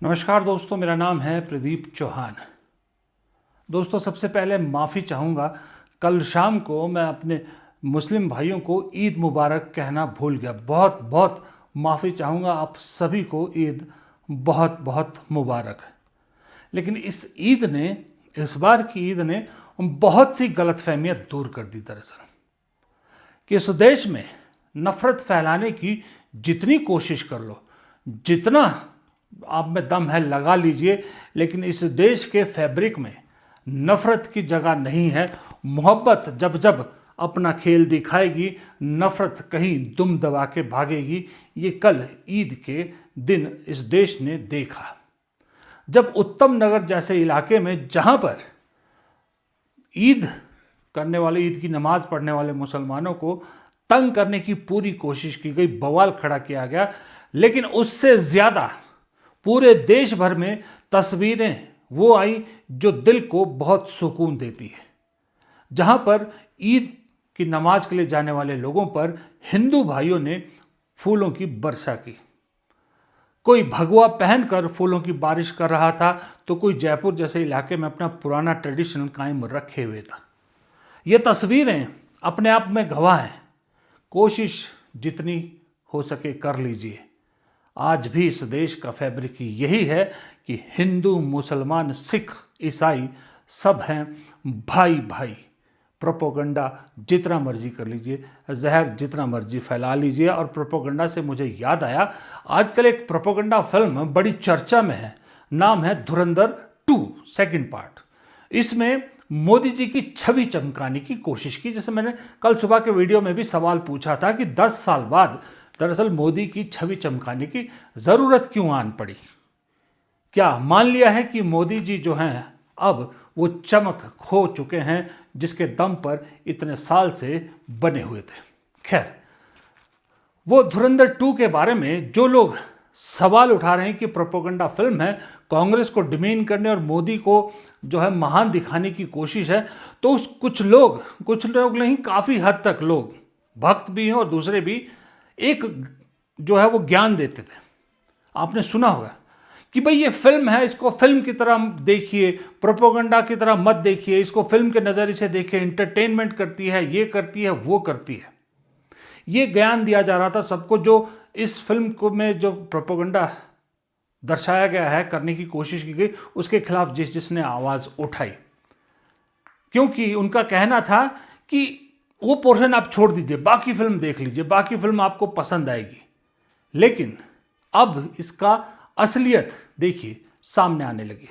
नमस्कार दोस्तों, मेरा नाम है प्रदीप चौहान। दोस्तों, सबसे पहले माफ़ी चाहूँगा, कल शाम को मैं अपने मुस्लिम भाइयों को ईद मुबारक कहना भूल गया। बहुत बहुत माफ़ी चाहूँगा, आप सभी को ईद बहुत बहुत मुबारक। लेकिन इस बार की ईद ने बहुत सी गलतफहमियाँ दूर कर दी। दरअसल कि इस देश में नफ़रत फैलाने की जितनी कोशिश कर लो, जितना आप में दम है लगा लीजिए, लेकिन इस देश के फैब्रिक में नफ़रत की जगह नहीं है। मोहब्बत जब जब अपना खेल दिखाएगी, नफ़रत कहीं दुम दबा के भागेगी। ये कल ईद के दिन इस देश ने देखा, जब उत्तम नगर जैसे इलाके में जहाँ पर ईद करने वाले, ईद की नमाज पढ़ने वाले मुसलमानों को तंग करने की पूरी कोशिश की गई, बवाल खड़ा किया गया। लेकिन उससे ज़्यादा पूरे देश भर में तस्वीरें वो आई जो दिल को बहुत सुकून देती है, जहां पर ईद की नमाज के लिए जाने वाले लोगों पर हिंदू भाइयों ने फूलों की वर्षा की। कोई भगवा पहनकर फूलों की बारिश कर रहा था, तो कोई जयपुर जैसे इलाके में अपना पुराना ट्रेडिशन कायम रखे हुए था। ये तस्वीरें अपने आप में गवाह हैं। कोशिश जितनी हो सके कर लीजिए। आज भी इस देश का फैब्रिक यही है कि हिंदू, मुसलमान, सिख, ईसाई सब हैं भाई भाई। प्रोपोगंडा जितना मर्जी कर लीजिए, जहर जितना मर्जी फैला लीजिए। और प्रोपोगंडा से मुझे याद आया, आजकल एक प्रोपोगंडा फिल्म बड़ी चर्चा में है, नाम है धुरंधर 2 सेकंड पार्ट। इसमें मोदी जी की छवि चमकाने की कोशिश की। जैसे मैंने कल सुबह के वीडियो में भी सवाल पूछा था कि 10 साल बाद दरअसल मोदी की छवि चमकाने की ज़रूरत क्यों आन पड़ी। क्या मान लिया है कि मोदी जी जो हैं अब वो चमक खो चुके हैं जिसके दम पर इतने साल से बने हुए थे। खैर, वो धुरंधर 2 के बारे में जो लोग सवाल उठा रहे हैं कि प्रोपोगंडा फिल्म है, कांग्रेस को डिमीन करने और मोदी को जो है महान दिखाने की कोशिश है, तो उस कुछ लोग नहीं, काफ़ी हद तक लोग, भक्त भी हैं और दूसरे भी, एक जो है वो ज्ञान देते थे। आपने सुना होगा कि भाई ये फिल्म है, इसको फिल्म की तरह देखिए, प्रोपोगंडा की तरह मत देखिए, इसको फिल्म के नज़रिए से देखिए, एंटरटेनमेंट करती है, ये करती है, वो करती है। ये ज्ञान दिया जा रहा था सबको। जो इस फिल्म को में जो प्रोपोगंडा दर्शाया गया है, करने की कोशिश की गई, उसके खिलाफ जिसने आवाज़ उठाई, क्योंकि उनका कहना था कि वो पोर्शन आप छोड़ दीजिए, बाकी फिल्म देख लीजिए, बाकी फिल्म आपको पसंद आएगी। लेकिन अब इसका असलियत देखिए सामने आने लगी।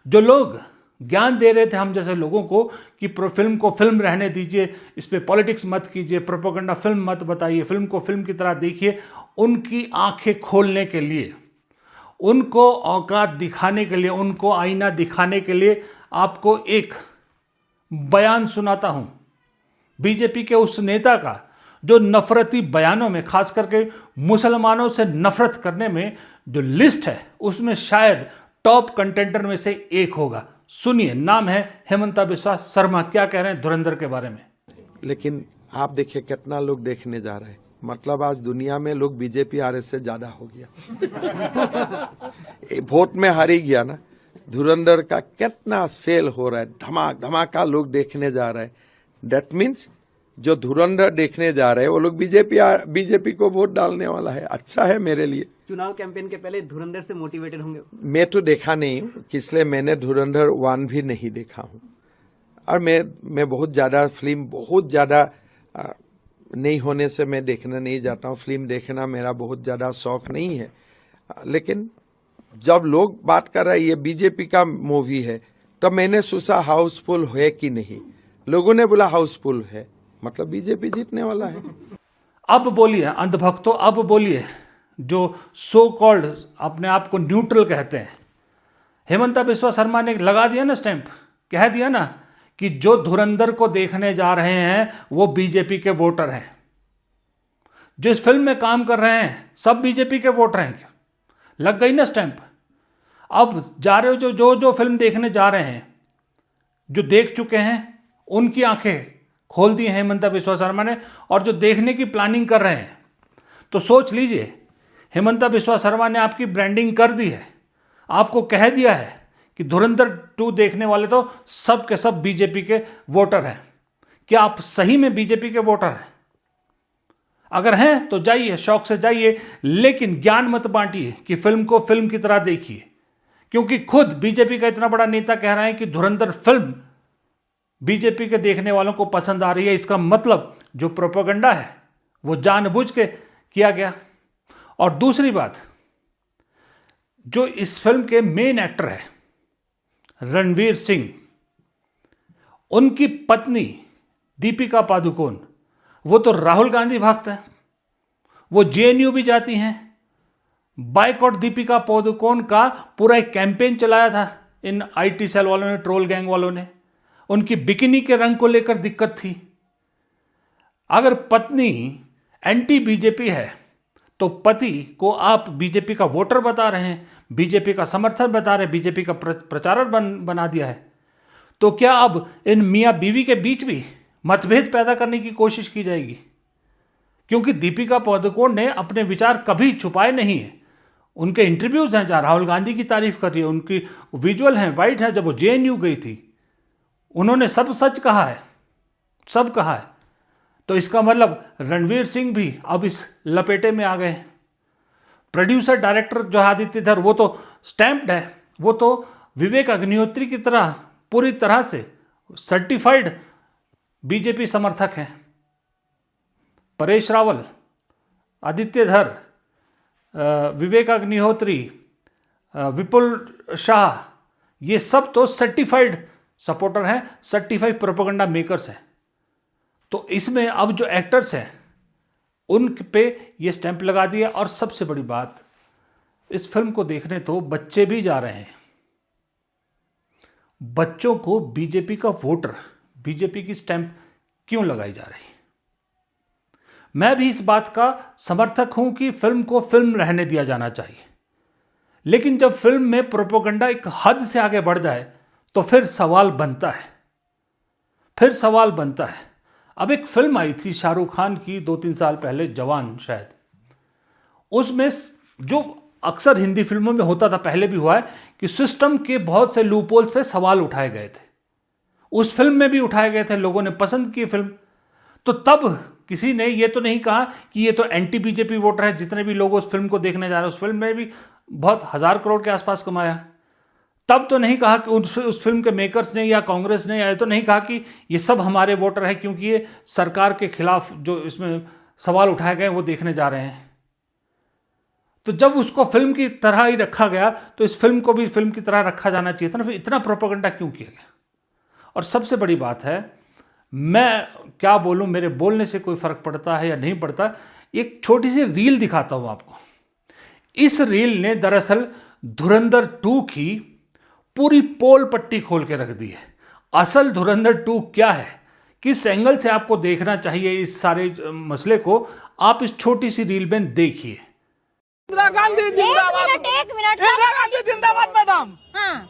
जो लोग ज्ञान दे रहे थे हम जैसे लोगों को कि फिल्म को फिल्म रहने दीजिए, इस पे पॉलिटिक्स मत कीजिए, प्रोपेगेंडा फिल्म मत बताइए, फिल्म को फिल्म की तरह देखिए, उनकी आंखें खोलने के लिए, उनको औकात दिखाने के लिए, उनको आईना दिखाने के लिए आपको एक बयान सुनाता हूं बीजेपी के उस नेता का, जो नफरती बयानों में, खास करके मुसलमानों से नफरत करने में जो लिस्ट है, उसमें शायद टॉप कंटेंटर में से एक होगा। सुनिए, नाम है हेमंता बिस्वा शर्मा। क्या कह रहे हैं धुरंधर के बारे में। लेकिन आप देखिए कितना लोग देखने जा रहे हैं। मतलब आज दुनिया में लोग बीजेपी आरएस से ज्यादा हो गया। वोट में हार ही गया ना। धुरंधर का कितना सेल हो रहा है, धमाका लोग देखने जा रहे हैं। डेट मीन्स जो धुरंधर देखने जा रहे हैं वो लोग बीजेपी को वोट डालने वाला है। अच्छा है मेरे लिए। चुनाव कैंपेन के पहले धुरंधर से मोटिवेटेड होंगे। मैं तो देखा नहीं हूँ, इसलिए मैंने धुरंधर 1 भी नहीं देखा हूँ। और मैं बहुत ज्यादा नहीं होने से मैं देखना नहीं जाता हूँ। फिल्म देखना मेरा बहुत ज्यादा शौक नहीं है। लेकिन जब लोग बात कर रहे हैं ये बीजेपी का मूवी है, तब मैंने सोचा हाउसफुल है कि नहीं। लोगों ने बोला हाउसफुल है, मतलब बीजेपी जीतने वाला है। अब बोलिए अंधभक्तों, अब बोलिए जो सो कॉल्ड अपने आप को न्यूट्रल कहते हैं। हेमंता बिस्वा शर्मा ने लगा दिया ना स्टैंप, कह दिया ना कि जो धुरंधर को देखने जा रहे हैं वो बीजेपी के वोटर हैं। जिस फिल्म में काम कर रहे हैं सब बीजेपी के वोटर हैं। क्या लग गई ना स्टैंप। अब जा रहे हो जो फिल्म देखने जा रहे हैं, जो देख चुके हैं, उनकी आंखें खोल दी हेमंता बिस्वा शर्मा ने। और जो देखने की प्लानिंग कर रहे हैं, तो सोच लीजिए, हेमंता बिस्वा शर्मा ने आपकी ब्रांडिंग कर दी है। आपको कह दिया है कि धुरंधर 2 देखने वाले तो सब के सब बीजेपी के वोटर हैं। क्या आप सही में बीजेपी के वोटर हैं? अगर हैं तो जाइए, शौक से जाइए, लेकिन ज्ञान मत बांटिए कि फिल्म को फिल्म की तरह देखिए, क्योंकि खुद बीजेपी का इतना बड़ा नेता कह रहा है कि धुरंधर फिल्म बीजेपी के देखने वालों को पसंद आ रही है। इसका मतलब जो प्रोपेगेंडा है वो जानबूझ के किया गया। और दूसरी बात, जो इस फिल्म के मेन एक्टर है रणवीर सिंह, उनकी पत्नी दीपिका पादुकोण, वो तो राहुल गांधी भक्त है, वो जेएनयू भी जाती हैं। बाइकआउट दीपिका पादुकोण का पूरा एक कैंपेन चलाया था इन आईटी सेल वालों ने, ट्रोल गैंग वालों ने। उनकी बिकिनी के रंग को लेकर दिक्कत थी। अगर पत्नी एंटी बीजेपी है तो पति को आप बीजेपी का वोटर बता रहे हैं, बीजेपी का समर्थन बता रहे हैं, बीजेपी का प्रचारक बना दिया है, तो क्या अब इन मियाँ बीवी के बीच भी मतभेद पैदा करने की कोशिश की जाएगी? क्योंकि दीपिका पादुकोण ने अपने विचार कभी छुपाए नहीं है। उनके इंटरव्यूज हैं जहाँ राहुल गांधी की तारीफ कर रही है, उनकी विजुअल हैं, वाइट है, जब वो जेएनयू गई थी उन्होंने सब सच कहा है, सब कहा है। तो इसका मतलब रणवीर सिंह भी अब इस लपेटे में आ गए। प्रोड्यूसर डायरेक्टर जो आदित्य धर, वो तो स्टैम्प्ड है, वो तो विवेक अग्निहोत्री की तरह पूरी तरह से सर्टिफाइड बीजेपी समर्थक हैं। परेश रावल, आदित्य धर, विवेक अग्निहोत्री, विपुल शाह, ये सब तो सर्टिफाइड सपोर्टर हैं, सर्टिफाइड प्रोपेगेंडा मेकर्स हैं। तो इसमें अब जो एक्टर्स हैं उन पे ये स्टैंप लगा दिया। और सबसे बड़ी बात, इस फिल्म को देखने तो बच्चे भी जा रहे हैं। बच्चों को बीजेपी का वोटर, बीजेपी की स्टैंप क्यों लगाई जा रही है? मैं भी इस बात का समर्थक हूं कि फिल्म को फिल्म रहने दिया जाना चाहिए, लेकिन जब फिल्म में प्रोपेगेंडा एक हद से आगे बढ़ जाए तो फिर सवाल बनता है, फिर सवाल बनता है। अब एक फिल्म आई थी शाहरुख खान की 2-3 साल पहले, जवान शायद, उसमें जो अक्सर हिंदी फिल्मों में होता था, पहले भी हुआ है, कि सिस्टम के बहुत से लूपहोल्स पे सवाल उठाए गए थे। उस फिल्म में भी उठाए गए थे, लोगों ने पसंद की फिल्म। तो तब किसी ने ये तो नहीं कहा कि ये तो एंटी बीजेपी वोटर है, जितने भी लोग उस फिल्म को देखने जा रहे हैं। उस फिल्म में भी बहुत 1000 करोड़ के आसपास कमाया। तब तो नहीं कहा कि उस फिल्म के मेकर्स ने या कांग्रेस ने या तो नहीं कहा कि ये सब हमारे वोटर है, क्योंकि ये सरकार के खिलाफ जो इसमें सवाल उठाए गए वो देखने जा रहे हैं। तो जब उसको फिल्म की तरह ही रखा गया तो इस फिल्म को भी फिल्म की तरह रखा जाना चाहिए था ना। फिर इतना प्रोपेगेंडा क्यों किया गया? और सबसे बड़ी बात है, मैं क्या बोलूं, मेरे बोलने से कोई फर्क पड़ता है या नहीं पड़ता, एक छोटी सी रील दिखाता हूं आपको। इस रील ने दरअसल धुरंधर 2 की पूरी पोल पट्टी खोल के रख दी है। असल धुरंधर 2 क्या है, किस एंगल से आपको देखना चाहिए इस सारे मसले को, आप इस छोटी सी रील में देखिए। इंदिरा गांधी जिंदाबाद। एक मिनट इंदिरा गांधी जिंदाबाद मैडम।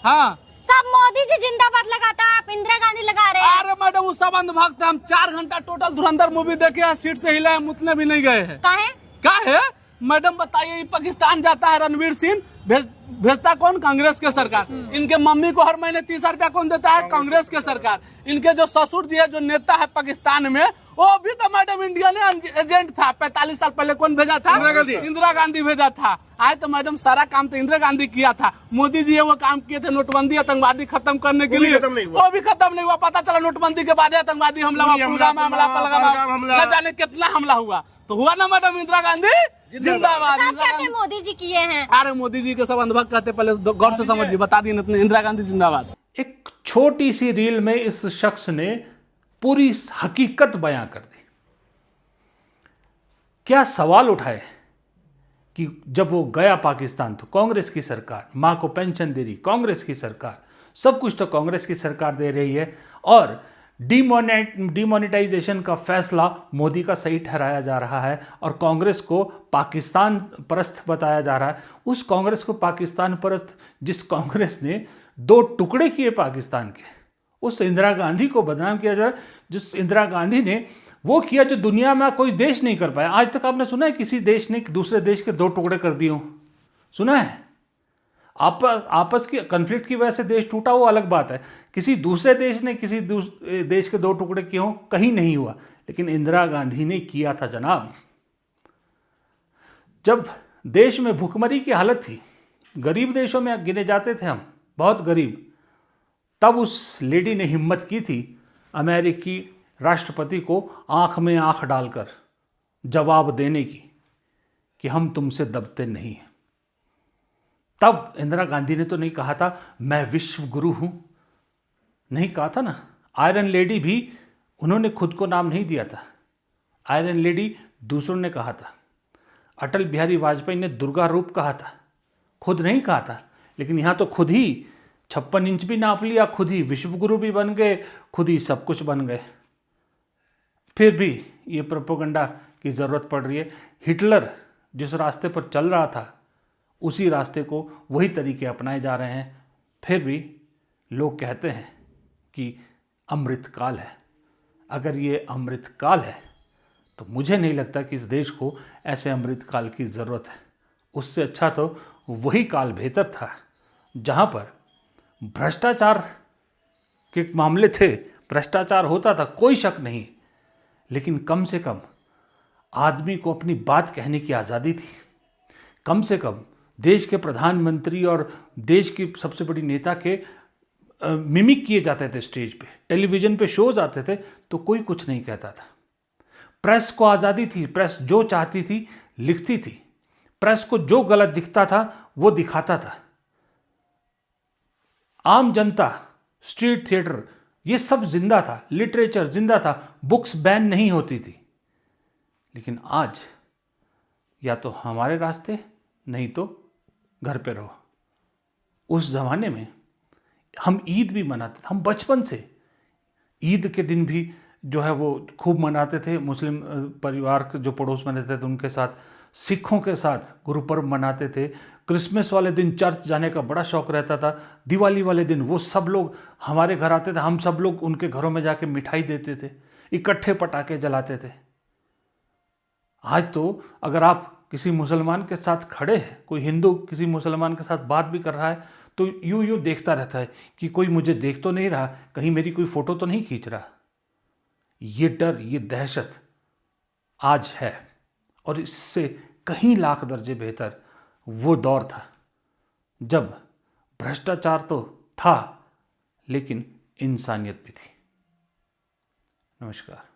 हाँ सब मोदी जी जिंदाबाद लगाता है, आप इंदिरा गांधी लगा रहे हैं। अरे मैडम वो सब अंधभक्त है। हम 4 घंटा टोटल धुरंधर मूवी देखे हैं, सीट से हिले, मुतने भी नहीं गए हैं। का है मैडम बताइए, पाकिस्तान जाता है रणवीर सिंह, भेजता कौन? कांग्रेस के सरकार। इनके मम्मी को हर महीने 30,000 रुपया कौन देता है? कांग्रेस के सरकार। इनके जो ससुर जी है, जो नेता है पाकिस्तान में, वो भी तो मैडम इंडियन एजेंट था। 45 साल पहले कौन भेजा था? इंदिरा गांधी भेजा था। आए तो मैडम सारा काम तो इंदिरा गांधी किया था। मोदी जी वो काम किए थे, नोटबंदी आतंकवादी खत्म करने के लिए, वो भी खत्म नहीं हुआ। पता चला नोटबंदी के बाद आतंकवादी हमला हुआ, पुलवामा हमला, न जाने कितना हमला हुआ। तो हुआ ना मैडम, इंदिरा गांधी जिंदाबाद। मोदी जी किए हैं। अरे मोदी जी के सब अंधभक्त कहते, पहले गौर से समझिए, बता दिए इंदिरा गांधी जिंदाबाद। एक छोटी सी रील में इस शख्स ने पूरी हकीकत बयां कर दी। क्या सवाल उठाए कि जब वो गया पाकिस्तान तो कांग्रेस की सरकार, मां को पेंशन दे रही कांग्रेस की सरकार, सब कुछ तो कांग्रेस की सरकार दे रही है, और डिमोनेटाइजेशन का फैसला मोदी का सही ठहराया जा रहा है, और कांग्रेस को पाकिस्तान परस्त बताया जा रहा है। उस कांग्रेस को पाकिस्तान परस्त, जिस कांग्रेस ने 2 टुकड़े किए पाकिस्तान के, उस इंदिरा गांधी को बदनाम किया जा रहा है, जिस इंदिरा गांधी ने वो किया जो दुनिया में कोई देश नहीं कर पाया। आज तक आपने सुना है किसी देश ने दूसरे देश के 2 टुकड़े कर दिए हो? सुना है? आपस की कन्फ्लिक्ट की वजह से देश टूटा, वो अलग बात है। किसी दूसरे देश ने किसी देश के दो टुकड़े किए हों, कहीं नहीं हुआ, लेकिन इंदिरा गांधी ने किया था जनाब। जब देश में भुखमरी की हालत थी, गरीब देशों में गिने जाते थे हम, बहुत गरीब, तब उस लेडी ने हिम्मत की थी अमेरिकी राष्ट्रपति को आंख में आंख डालकर जवाब देने की कि हम तुमसे दबते नहीं हैं। तब इंदिरा गांधी ने तो नहीं कहा था मैं विश्व गुरु हूं, नहीं कहा था ना। आयरन लेडी भी उन्होंने खुद को नाम नहीं दिया था, आयरन लेडी दूसरों ने कहा था। अटल बिहारी वाजपेयी ने दुर्गा रूप कहा था, खुद नहीं कहा था। लेकिन यहाँ तो खुद ही 56 इंच भी नाप लिया, खुद ही विश्वगुरु भी बन गए, खुद ही सब कुछ बन गए। फिर भी ये प्रोपेगेंडा की ज़रूरत पड़ रही है। हिटलर जिस रास्ते पर चल रहा था, उसी रास्ते को वही तरीके अपनाए जा रहे हैं। फिर भी लोग कहते हैं कि अमृतकाल है। अगर ये अमृतकाल है तो मुझे नहीं लगता कि इस देश को ऐसे अमृतकाल की ज़रूरत है। उससे अच्छा तो वही काल बेहतर था जहाँ पर भ्रष्टाचार के मामले थे, भ्रष्टाचार होता था, कोई शक नहीं, लेकिन कम से कम आदमी को अपनी बात कहने की आज़ादी थी। कम से कम देश के प्रधानमंत्री और देश की सबसे बड़ी नेता के मिमिक किए जाते थे स्टेज पे, टेलीविज़न पे शोज आते थे, तो कोई कुछ नहीं कहता था। प्रेस को आज़ादी थी, प्रेस जो चाहती थी लिखती थी, प्रेस को जो गलत दिखता था वो दिखाता था। आम जनता, स्ट्रीट थिएटर, ये सब जिंदा था, लिटरेचर जिंदा था, बुक्स बैन नहीं होती थी। लेकिन आज या तो हमारे रास्ते, नहीं तो घर पे रहो। उस ज़माने में हम ईद भी मनाते थे, हम बचपन से ईद के दिन भी जो है वो खूब मनाते थे। मुस्लिम परिवार के जो पड़ोस में रहते थे उनके साथ, सिखों के साथ गुरुपर्व मनाते थे। क्रिसमस वाले दिन चर्च जाने का बड़ा शौक रहता था। दिवाली वाले दिन वो सब लोग हमारे घर आते थे, हम सब लोग उनके घरों में जाके मिठाई देते थे, इकट्ठे पटाखे जलाते थे। आज तो अगर आप किसी मुसलमान के साथ खड़े हैं, कोई हिंदू किसी मुसलमान के साथ बात भी कर रहा है, तो यूं देखता रहता है कि कोई मुझे देख तो नहीं रहा, कहीं मेरी कोई फोटो तो नहीं खींच रहा। ये डर, ये दहशत आज है, और इससे कहीं लाख दर्जे बेहतर वो दौर था जब भ्रष्टाचार तो था लेकिन इंसानियत भी थी। नमस्कार।